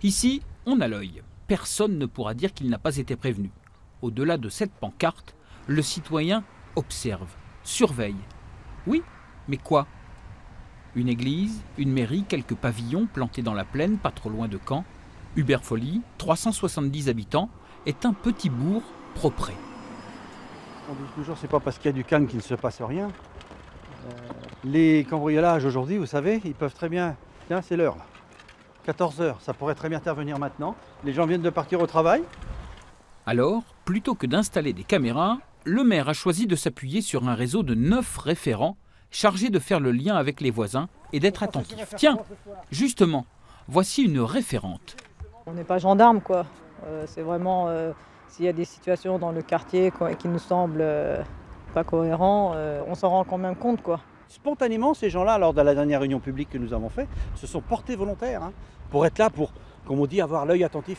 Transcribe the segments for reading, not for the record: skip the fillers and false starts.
Ici, on a l'œil. Personne ne pourra dire qu'il n'a pas été prévenu. Au-delà de cette pancarte, le citoyen observe, surveille. Oui, mais quoi? Une église, une mairie, quelques pavillons plantés dans la plaine, pas trop loin de Caen. Uberfolly, 370 habitants, est un petit bourg propret. On dit toujours c'est pas parce qu'il y a du calme qu'il ne se passe rien. Les cambriolages aujourd'hui, vous savez, ils peuvent très bien... Tiens, c'est l'heure là. 14 h, ça pourrait très bien intervenir maintenant. Les gens viennent de partir au travail. Alors, plutôt que d'installer des caméras, le maire a choisi de s'appuyer sur un réseau de 9 référents chargés de faire le lien avec les voisins et d'être attentifs. Tiens, justement, voici une référente. On n'est pas gendarme, quoi. C'est vraiment, s'il y a des situations dans le quartier qui nous semblent pas cohérents, on s'en rend quand même compte, quoi. Spontanément, ces gens-là, lors de la dernière réunion publique que nous avons faite, se sont portés volontaires pour être là, pour, comme on dit, avoir l'œil attentif.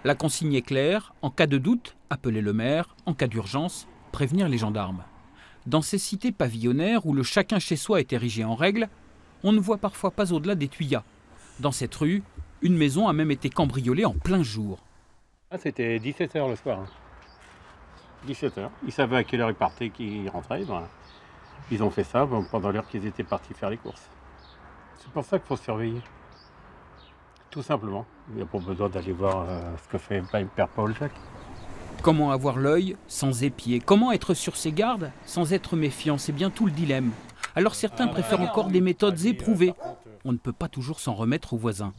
La consigne est claire, en cas de doute, appelez le maire, en cas d'urgence, prévenir les gendarmes. Dans ces cités pavillonnaires où le chacun chez soi est érigé en règle, on ne voit parfois pas au-delà des tuyas. Dans cette rue, une maison a même été cambriolée en plein jour. Ah, c'était 17 h le soir. 17 h. Ils savaient à quelle heure ils partaient, qu'ils rentraient. Ben, ils ont fait ça pendant l'heure qu'ils étaient partis faire les courses. C'est pour ça qu'il faut surveiller. Tout simplement. Il n'y a pas besoin d'aller voir ce que fait Père Paul-Jacques. Comment avoir l'œil sans épier? Comment être sur ses gardes sans être méfiant? C'est bien tout le dilemme. Alors certains préfèrent encore des méthodes éprouvées. On ne peut pas toujours s'en remettre aux voisins.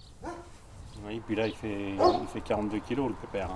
Oui, puis là, il fait 42 kilos, le pépère.